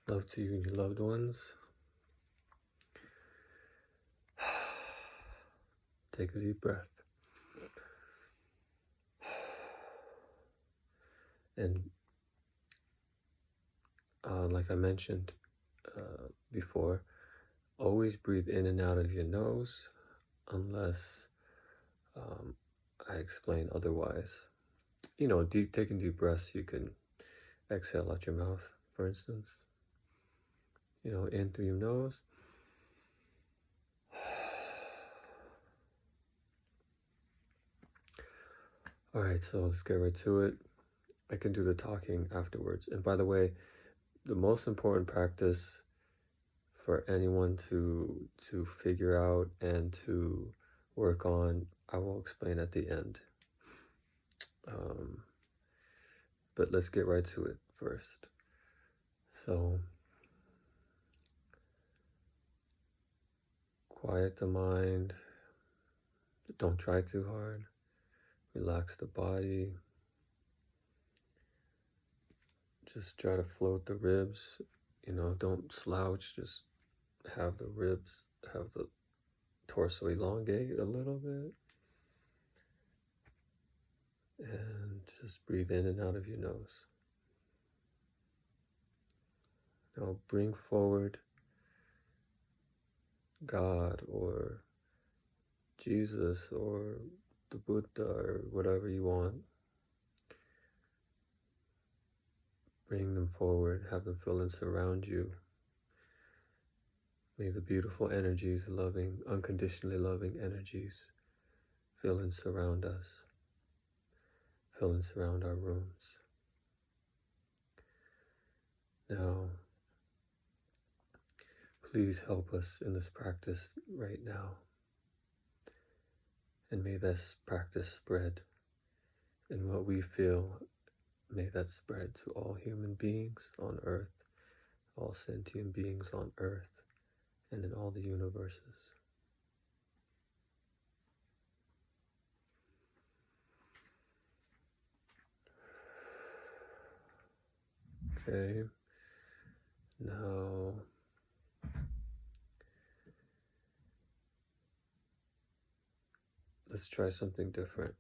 Love to you and your loved ones. Take a deep breath. And like I mentioned before, always breathe in and out of your nose unless I explain otherwise. You know, taking deep breaths, you can exhale out your mouth, for instance. You know, in through your nose. All right, so let's get right to it. I can do the talking afterwards. And by the way, the most important practice for anyone to figure out and to work on, I will explain at the end. But let's get right to it first. So, quiet the mind. Don't try too hard. Relax the body. Just try to float the ribs. You know, don't slouch. Just have the ribs, have the torso elongate a little bit. And just breathe in and out of your nose. Now bring forward God or Jesus or the Buddha or whatever you want. Bring them forward, have them fill and surround you. May the beautiful energies, loving, unconditionally loving energies fill and surround us, fill and surround our rooms. Now, please help us in this practice right now. And may this practice spread. And what we feel, may that spread to all human beings on earth, all sentient beings on earth, and in all the universes. Okay, now let's try something different.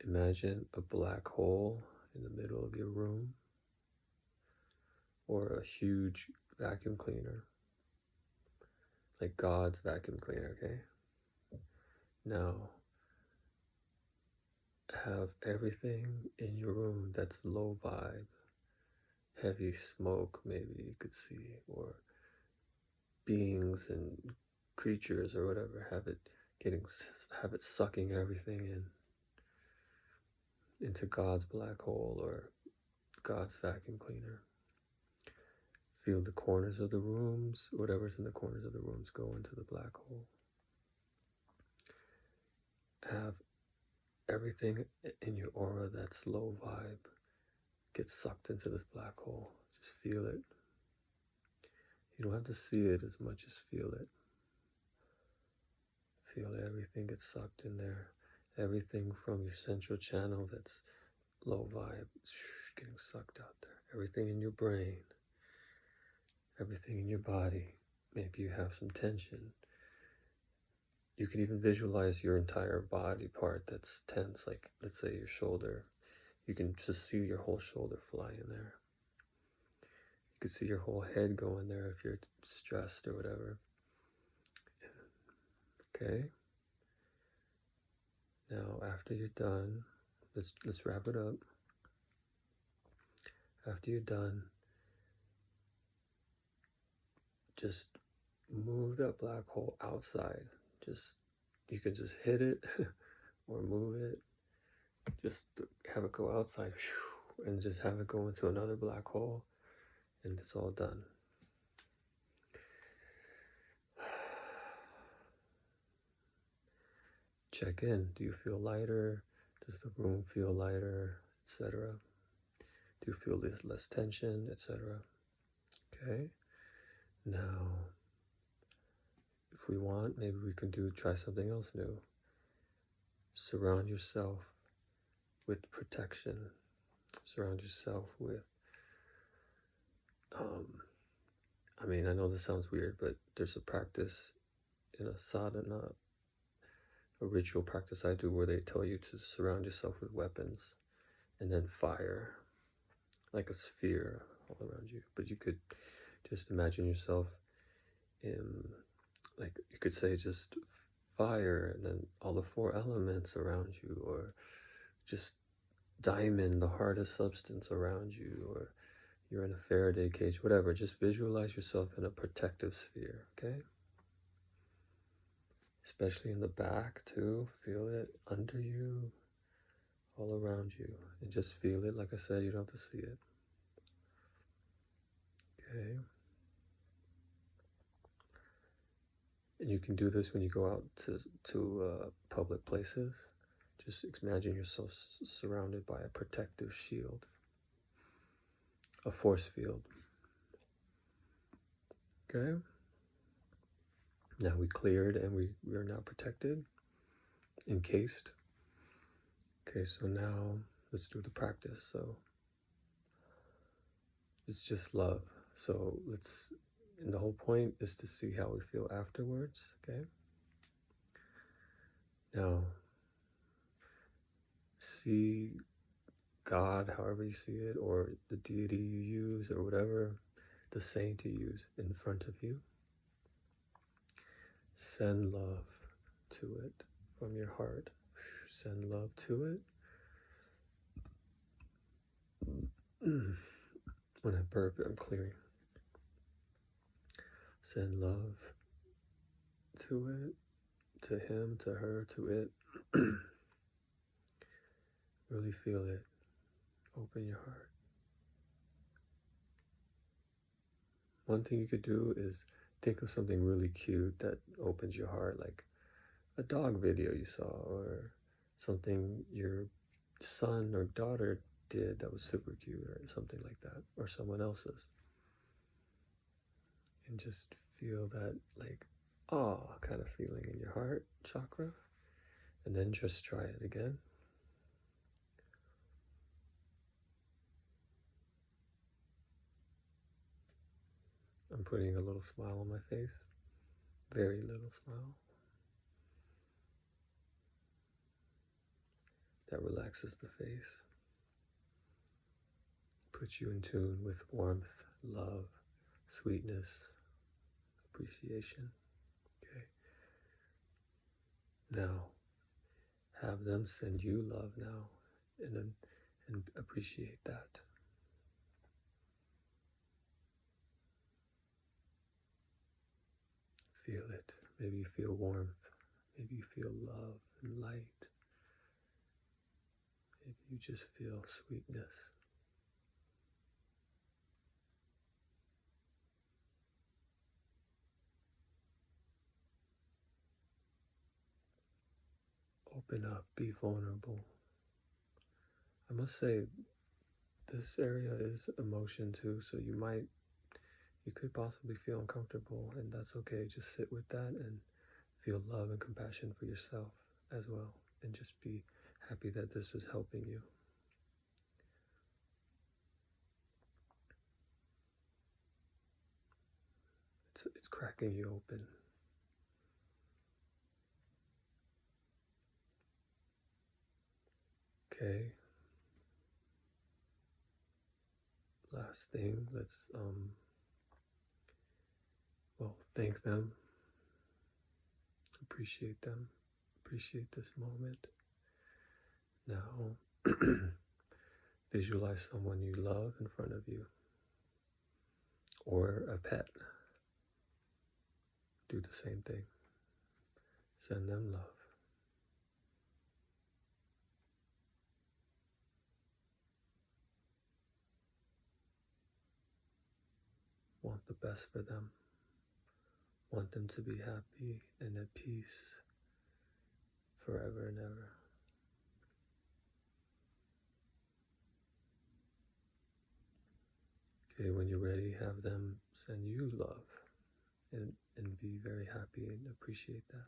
Imagine a black hole in the middle of your room, or a huge vacuum cleaner, like God's vacuum cleaner, okay? Now, have everything in your room that's low vibe, heavy smoke maybe you could see, or beings and creatures or whatever, have it sucking everything into God's black hole or God's vacuum cleaner. Feel the corners of the rooms, whatever's in the corners of the rooms, go into the black hole. Have everything in your aura that's low vibe get sucked into this black hole. Just feel it. You don't have to see it as much as feel it. Feel everything get sucked in there. Everything from your central channel that's low vibe, getting sucked out there. Everything in your brain. Everything in your body. Maybe you have some tension. You can even visualize your entire body part that's tense, like let's say your shoulder. You can just see your whole shoulder fly in there. You can see your whole head go in there if you're stressed or whatever. Okay. Now, after you're done, let's wrap it up. After you're done, just move that black hole outside. You can just hit it or move it. Just have it go outside and just have it go into another black hole, and it's all done. Check in. Do you feel lighter? Does the room feel lighter, etc.? Do you feel less tension, etc.? Okay. Now, if we want, maybe we can try something else new. Surround yourself with protection. Surround yourself with I mean, I know this sounds weird, but there's a practice in a sadhana, a ritual practice I do, where they tell you to surround yourself with weapons and then fire like a sphere all around you. But you could just imagine yourself in, like, you could say just fire and then all the four elements around you, or just diamond, the hardest substance around you, or you're in a Faraday cage, whatever. Just visualize yourself in a protective sphere, okay? Especially in the back too. Feel it under you, all around you, and just feel it. Like I said, you don't have to see it. Okay. And you can do this when you go out to public places. Just imagine yourself surrounded by a protective shield, a force field. Okay. Now we cleared and we are now protected, encased. Okay, so now let's do the practice. So it's just love. So and the whole point is to see how we feel afterwards, okay? Now, see God, however you see it, or the deity you use, or whatever, the saint you use in front of you. Send love to it from your heart. Send love to it. When I burp, I'm clearing. Send love to it, to him, to her, to it. Really feel it. Open your heart. One thing you could do is think of something really cute that opens your heart, like a dog video you saw, or something your son or daughter did that was super cute, or something like that, or someone else's. And just feel that, like, kind of feeling in your heart chakra. And then just try it again. I'm putting a little smile on my face. Very little smile. That relaxes the face. Puts you in tune with warmth, love, sweetness, appreciation. Okay. Now, have them send you love now, and appreciate that. Feel it. Maybe you feel warmth. Maybe you feel love and light. Maybe you just feel sweetness. Open up, be vulnerable. I must say, this area is emotion too, so you could possibly feel uncomfortable, and that's okay. Just sit with that and feel love and compassion for yourself as well, and just be happy that this was helping you. It's cracking you open. Okay. Last thing, let's thank them. Appreciate them. Appreciate this moment. Now, visualize someone you love in front of you, or a pet. Do the same thing. Send them love. Want the best for them. Want them to be happy and at peace forever and ever. Okay, when you're ready, have them send you love, and be very happy and appreciate that.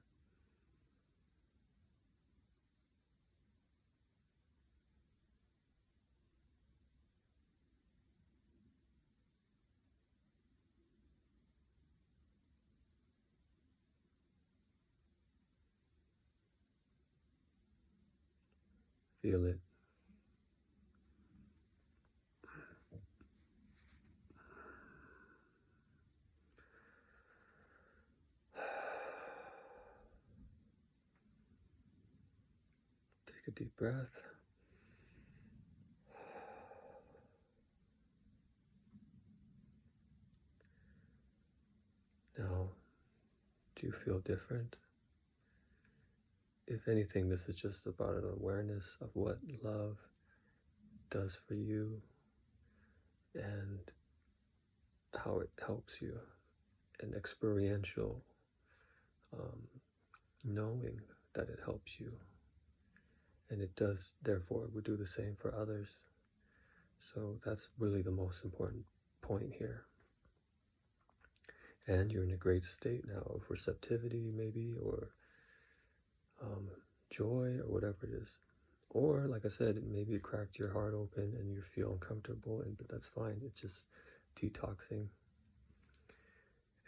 Feel it. Take a deep breath. Now, do you feel different? If anything, this is just about an awareness of what love does for you and how it helps you, an experiential knowing that it helps you. And it does, therefore, would do the same for others. So that's really the most important point here. And you're in a great state now of receptivity, maybe, or joy, or whatever it is. Or, like I said, maybe it cracked your heart open and you feel uncomfortable, but that's fine. It's just detoxing.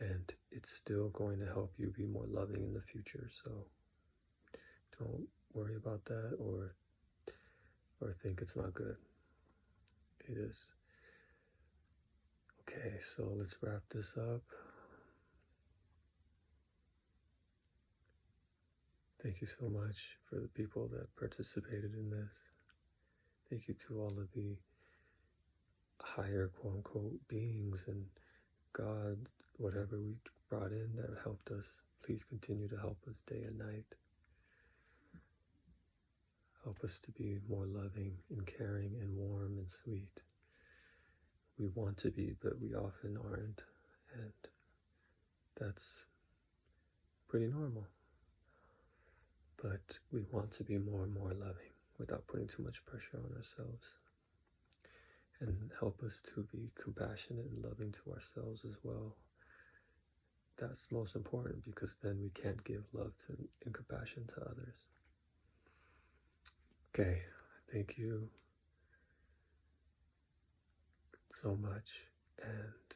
And it's still going to help you be more loving in the future. So don't worry about that or think it's not good. It is. Okay, so let's wrap this up. Thank you so much for the people that participated in this. Thank you to all of the higher quote-unquote beings and God, whatever we brought in that helped us. Please continue to help us day and night. Help us to be more loving and caring and warm and sweet. We want to be, but we often aren't. And that's pretty normal. But we want to be more and more loving without putting too much pressure on ourselves. And help us to be compassionate and loving to ourselves as well. That's most important, because then we can't give love and compassion to others. Okay, thank you so much, and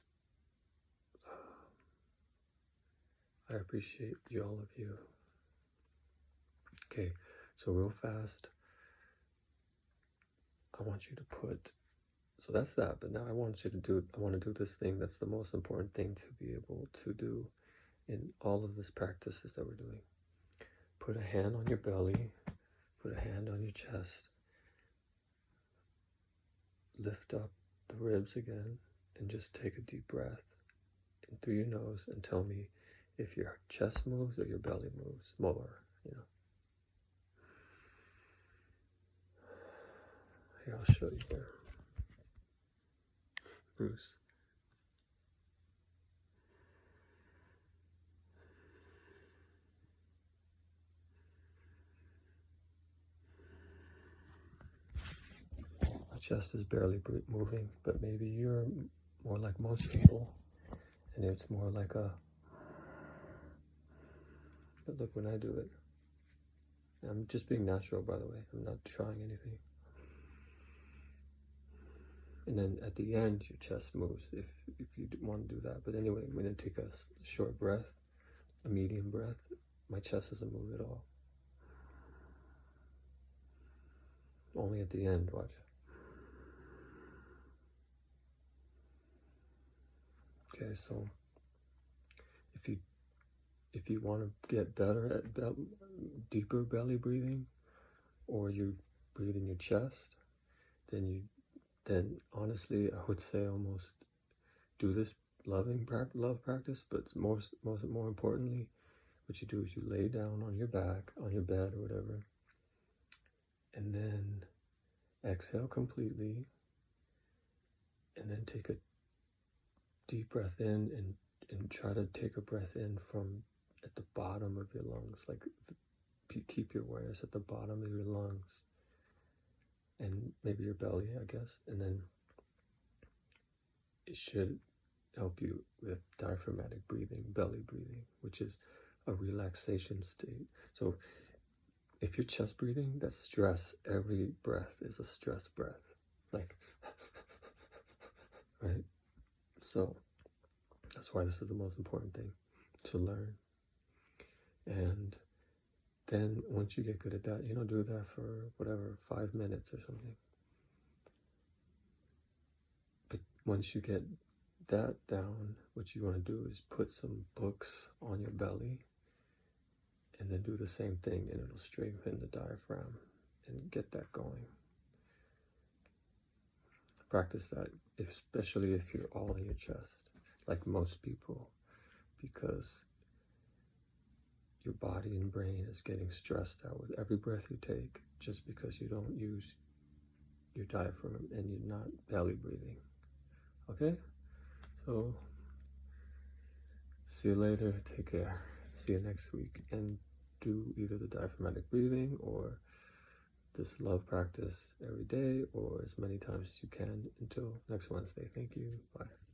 I appreciate all of you. Okay, so real fast, I want you to put, so that's that, but now I want to do this thing that's the most important thing to be able to do in all of these practices that we're doing. Put a hand on your belly, put a hand on your chest, lift up the ribs again, and just take a deep breath in through your nose and tell me if your chest moves or your belly moves more, Here, I'll show you there. Bruce. My chest is barely moving, but maybe you're more like most people, and it's more like a, but look when I do it. I'm just being natural, by the way. I'm not trying anything. And then at the end, your chest moves if you want to do that. But anyway, I'm going to take a short breath, a medium breath. My chest doesn't move at all. Only at the end, watch. Okay, so if you want to get better at deeper belly breathing, or you breathe in your chest, then honestly, I would say almost do this love practice, but more importantly, what you do is you lay down on your back, on your bed or whatever, and then exhale completely, and then take a deep breath in and try to take a breath in from at the bottom of your lungs, like keep your awareness at the bottom of your lungs. And maybe your belly, I guess, and then it should help you with diaphragmatic breathing, belly breathing, which is a relaxation state. So if you're chest breathing, that's stress. Every breath is a stress breath, like, right? So that's why this is the most important thing to learn. And then once you get good at that, do that for whatever, 5 minutes or something. But once you get that down, what you want to do is put some books on your belly and then do the same thing, and it'll strengthen the diaphragm and get that going. Practice that, especially if you're all in your chest, like most people, because your body and brain is getting stressed out with every breath you take just because you don't use your diaphragm and you're not belly breathing. Okay? So, see you later. Take care. See you next week. And do either the diaphragmatic breathing or this love practice every day or as many times as you can until next Wednesday. Thank you. Bye.